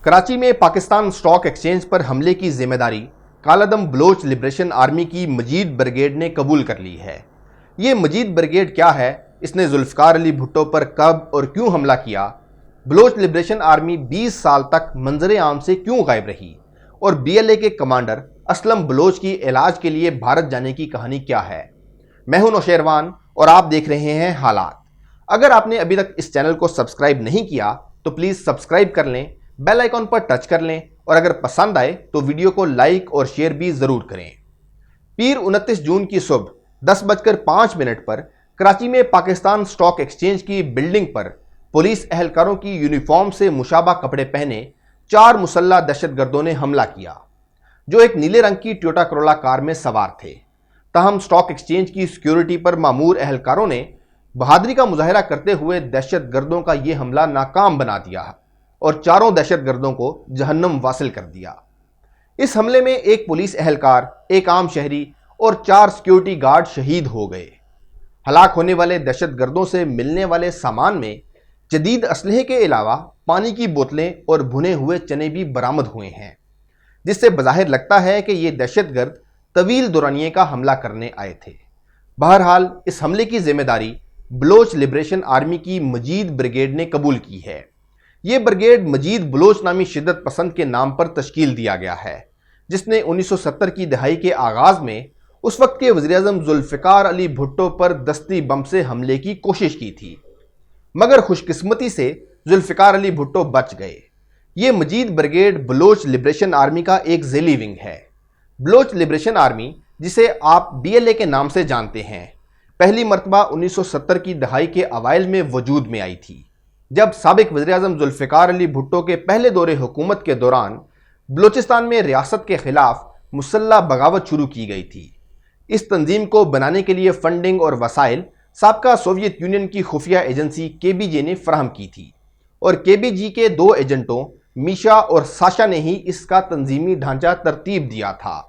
کراچی میں Pakistan stock exchange پر حملے کی ذمہ داری کالعدم بلوچ لبریشن آرمی کی مجید بریگیڈ نے قبول کر لی ہے۔ یہ مجید بریگیڈ کیا ہے، اس نے ذوالفقار علی بھٹو پر کب اور کیوں حملہ کیا، بلوچ لبریشن آرمی 20 سال تک منظر عام سے کیوں غائب رہی، اور بی ایل اے کے کمانڈر اسلم بلوچ کی علاج کے لیے بھارت جانے کی کہانی کیا ہے۔ میں ہوں نوشیروان اور آپ دیکھ رہے ہیں حالات۔ اگر آپ نے ابھی تک اس چینل کو سبسکرائب نہیں کیا تو پلیز سبسکرائب کر لیں، بیل آئیکن پر ٹچ کر لیں، اور اگر پسند آئے تو ویڈیو کو لائک اور شیئر بھی ضرور کریں۔ پیر 29 جون کی صبح 10:05 پر کراچی میں پاکستان اسٹاک ایکسچینج کی بلڈنگ پر پولیس اہلکاروں کی یونیفارم سے مشابہ کپڑے پہنے 4 مسلح دہشت گردوں نے حملہ کیا، جو ایک نیلے رنگ کی ٹویوٹا کرولا کار میں سوار تھے۔ تاہم اسٹاک ایکسچینج کی سیکیورٹی پر مامور اہلکاروں نے بہادری کا مظاہرہ کرتے ہوئے دہشت گردوں کا یہ حملہ ناکام بنا دیا اور 4 دہشت گردوں کو جہنم واصل کر دیا۔ اس حملے میں ایک پولیس اہلکار، ایک عام شہری اور 4 سیکیورٹی گارڈ شہید ہو گئے۔ ہلاک ہونے والے دہشت گردوں سے ملنے والے سامان میں جدید اسلحے کے علاوہ پانی کی بوتلیں اور بھنے ہوئے چنے بھی برآمد ہوئے ہیں، جس سے بظاہر لگتا ہے کہ یہ دہشت گرد طویل دورانیے کا حملہ کرنے آئے تھے۔ بہرحال اس حملے کی ذمہ داری بلوچ لبریشن آرمی کی مجید بریگیڈ نے قبول کی ہے۔ یہ بریگیڈ مجید بلوچ نامی شدت پسند کے نام پر تشکیل دیا گیا ہے، جس نے 1970 کی دہائی کے آغاز میں اس وقت کے وزیراعظم ذوالفقار علی بھٹو پر دستی بم سے حملے کی کوشش کی تھی، مگر خوش قسمتی سے ذوالفقار علی بھٹو بچ گئے۔ یہ مجید بریگیڈ بلوچ لبریشن آرمی کا ایک ذیلی ونگ ہے۔ بلوچ لبریشن آرمی، جسے آپ بی ایل اے کے نام سے جانتے ہیں، پہلی مرتبہ 1970 کی دہائی کے اوائل میں وجود میں آئی تھی، جب سابق وزیراعظم ذوالفقار علی بھٹو کے پہلے دور حکومت کے دوران بلوچستان میں ریاست کے خلاف مسلح بغاوت شروع کی گئی تھی۔ اس تنظیم کو بنانے کے لیے فنڈنگ اور وسائل سابقہ سوویت یونین کی خفیہ ایجنسی کے بی جے نے فراہم کی تھی، اور کے بی جی کے 2 ایجنٹوں میشا اور ساشا نے ہی اس کا تنظیمی ڈھانچہ ترتیب دیا تھا۔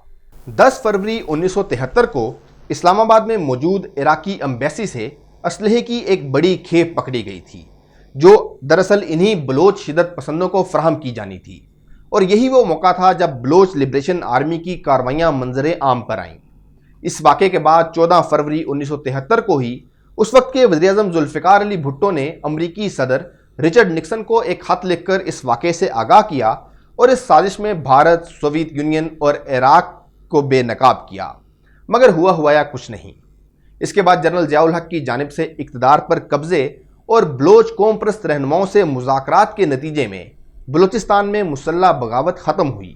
10 فروری 1973 کو اسلام آباد میں موجود عراقی ایمبیسی سے اسلحے کی ایک بڑی کھیپ پکڑی گئی تھی، جو دراصل انہی بلوچ شدت پسندوں کو فراہم کی جانی تھی، اور یہی وہ موقع تھا جب بلوچ لبریشن آرمی کی کاروائیاں منظر عام پر آئیں۔ اس واقعے کے بعد 14 فروری 1973 کو ہی اس وقت کے وزیراعظم ذوالفقار علی بھٹو نے امریکی صدر رچرڈ نکسن کو ایک خط لکھ کر اس واقعے سے آگاہ کیا اور اس سازش میں بھارت، سوویت یونین اور عراق کو بے نقاب کیا، مگر ہوا یا کچھ نہیں۔ اس کے بعد جنرل ضیاء الحق کی جانب سے اقتدار پر قبضے اور بلوچ قوم پرست رہنماؤں سے مذاکرات کے نتیجے میں بلوچستان میں مسلح بغاوت ختم ہوئی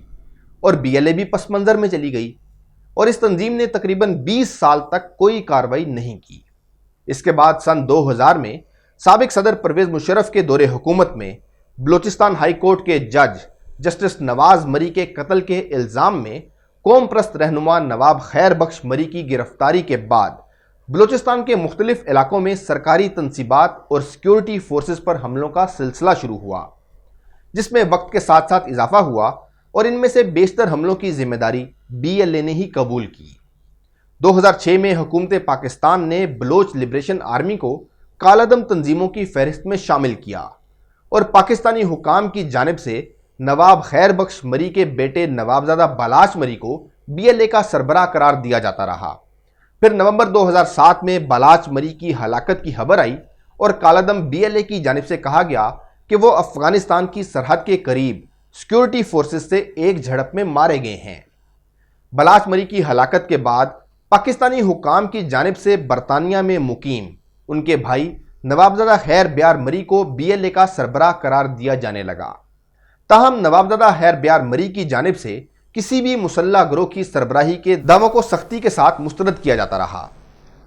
اور بی ایل اے بھی پس منظر میں چلی گئی، اور اس تنظیم نے تقریباً 20 سال تک کوئی کارروائی نہیں کی۔ اس کے بعد سن 2000 میں سابق صدر پرویز مشرف کے دور حکومت میں بلوچستان ہائی کورٹ کے جج جسٹس نواز مری کے قتل کے الزام میں قوم پرست رہنما نواب خیر بخش مری کی گرفتاری کے بعد بلوچستان کے مختلف علاقوں میں سرکاری تنصیبات اور سیکیورٹی فورسز پر حملوں کا سلسلہ شروع ہوا، جس میں وقت کے ساتھ ساتھ اضافہ ہوا، اور ان میں سے بیشتر حملوں کی ذمہ داری بی ایل اے نے ہی قبول کی۔ 2006 میں حکومت پاکستان نے بلوچ لبریشن آرمی کو کالعدم تنظیموں کی فہرست میں شامل کیا، اور پاکستانی حکام کی جانب سے نواب خیر بخش مری کے بیٹے نوابزادہ بالاچ مری کو بی ایل اے کا سربراہ قرار دیا جاتا رہا۔ پھر نومبر 2007 میں بالاچ مری کی ہلاکت کی خبر آئی اور کالعدم بی ایل اے کی جانب سے کہا گیا کہ وہ افغانستان کی سرحد کے قریب سیکیورٹی فورسز سے ایک جھڑپ میں مارے گئے ہیں۔ بالاچ مری کی ہلاکت کے بعد پاکستانی حکام کی جانب سے برطانیہ میں مقیم ان کے بھائی نوابزادہ خیر بیار مری کو بی ایل اے کا سربراہ قرار دیا جانے لگا۔ تاہم نوابزادہ خیر بیار مری کی جانب سے کسی بھی مسلح گروہ کی سربراہی کے دعووں کو سختی کے ساتھ مسترد کیا جاتا رہا۔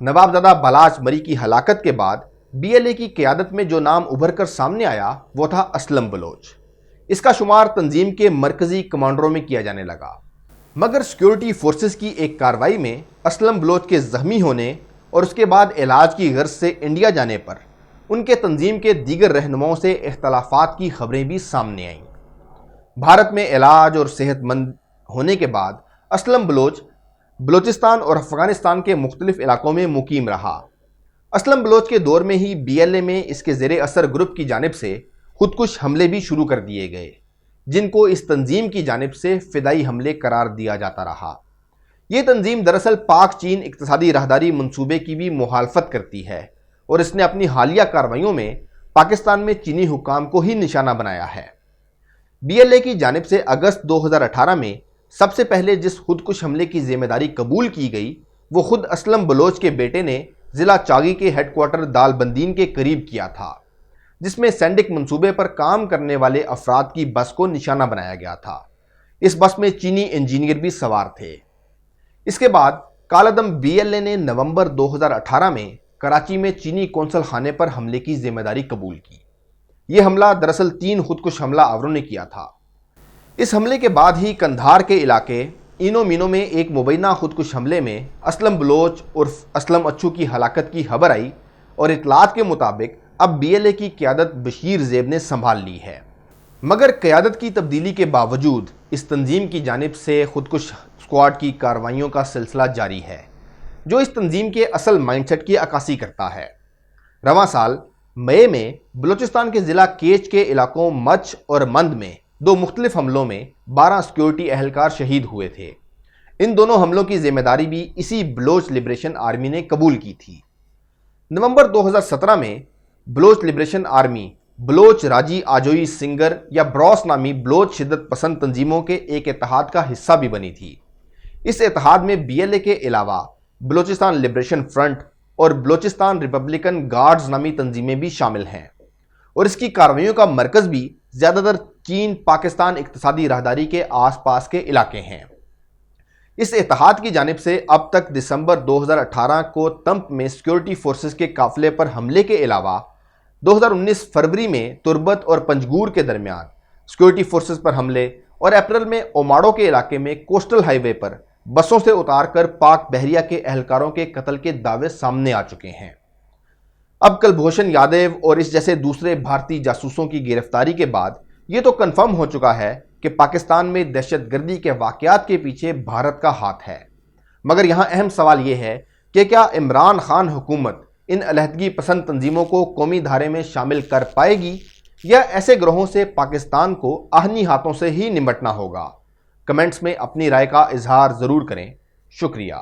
نوابزادہ بالاچ مری کی ہلاکت کے بعد بی ایل اے کی قیادت میں جو نام ابھر کر سامنے آیا وہ تھا اسلم بلوچ۔ اس کا شمار تنظیم کے مرکزی کمانڈروں میں کیا جانے لگا، مگر سیکیورٹی فورسز کی ایک کارروائی میں اسلم بلوچ کے زخمی ہونے اور اس کے بعد علاج کی غرض سے انڈیا جانے پر ان کے تنظیم کے دیگر رہنماؤں سے اختلافات کی خبریں بھی سامنے آئیں۔ بھارت میں علاج اور صحت مند ہونے کے بعد اسلم بلوچ بلوچستان اور افغانستان کے مختلف علاقوں میں مقیم رہا۔ اسلم بلوچ کے دور میں ہی بی ایل اے میں اس کے زیر اثر گروپ کی جانب سے خودکش حملے بھی شروع کر دیے گئے۔ جن کو اس تنظیم کی جانب سے فدائی حملے قرار دیا جاتا رہا۔ یہ تنظیم دراصل پاک چین اقتصادی راہداری منصوبے کی بھی مخالفت کرتی ہے اور اس نے اپنی حالیہ کارروائیوں میں پاکستان میں چینی حکام کو ہی نشانہ بنایا ہے۔ بی ایل اے کی جانب سے اگست 2018 میں سب سے پہلے جس خودکش حملے کی ذمہ داری قبول کی گئی وہ خود اسلم بلوچ کے بیٹے نے ضلع چاگی کے ہیڈ کوارٹر دال بندین کے قریب کیا تھا، جس میں سینڈک منصوبے پر کام کرنے والے افراد کی بس کو نشانہ بنایا گیا تھا۔ اس بس میں چینی انجینئر بھی سوار تھے۔ اس کے بعد کالعدم بی ایل اے نے نومبر 2018 میں کراچی میں چینی قونصل خانے پر حملے کی ذمہ داری قبول کی۔ یہ حملہ دراصل 3 خودکش حملہ آوروں نے کیا تھا۔ اس حملے کے بعد ہی قندھار کے علاقے اینو مینو میں ایک مبینہ خودکش حملے میں اسلم بلوچ عرف اسلم اچھو کی ہلاکت کی خبر آئی اور اطلاعات کے مطابق اب بی ایل اے کی قیادت بشیر زیب نے سنبھال لی ہے۔ مگر قیادت کی تبدیلی کے باوجود اس تنظیم کی جانب سے خودکش اسکواڈ کی کارروائیوں کا سلسلہ جاری ہے، جو اس تنظیم کے اصل مائنڈ سیٹ کی عکاسی کرتا ہے۔ رواں سال مئی میں بلوچستان کے ضلع کیچ کے علاقوں مچ اور مند میں 2 مختلف حملوں میں 12 سیکیورٹی اہلکار شہید ہوئے تھے۔ ان دونوں حملوں کی ذمہ داری بھی اسی بلوچ لبریشن آرمی نے قبول کی تھی۔ نومبر 2017 میں بلوچ لبریشن آرمی بلوچ راجی آجوئی سنگر یا بروس نامی بلوچ شدت پسند تنظیموں کے ایک اتحاد کا حصہ بھی بنی تھی۔ اس اتحاد میں بی ایل اے کے علاوہ بلوچستان لبریشن فرنٹ اور بلوچستان ریپبلکن گارڈز نامی تنظیمیں بھی شامل ہیں، اور اس کی کارروائیوں کا مرکز بھی زیادہ تر چین پاکستان اقتصادی راہداری کے آس پاس کے علاقے ہیں۔ اس اتحاد کی جانب سے اب تک دسمبر 2018 کو تمپ میں سیکیورٹی فورسز کے قافلے پر حملے کے علاوہ 2019 فروری میں تربت اور پنجگور کے درمیان سیکیورٹی فورسز پر حملے اور اپریل میں اوماڑو کے علاقے میں کوسٹل ہائی وے پر بسوں سے اتار کر پاک بحریہ کے اہلکاروں کے قتل کے دعوے سامنے آ چکے ہیں۔ اب کلبھوشن یادیو اور اس جیسے دوسرے بھارتی جاسوسوں کی گرفتاری کے بعد یہ تو کنفرم ہو چکا ہے کہ پاکستان میں دہشت گردی کے واقعات کے پیچھے بھارت کا ہاتھ ہے۔ مگر یہاں اہم سوال یہ ہے کہ کیا عمران خان حکومت ان علیحدگی پسند تنظیموں کو قومی دھارے میں شامل کر پائے گی یا ایسے گروہوں سے پاکستان کو آہنی ہاتھوں سے ہی نمٹنا ہوگا؟ کمنٹس میں اپنی رائے کا اظہار ضرور کریں۔ شکریہ۔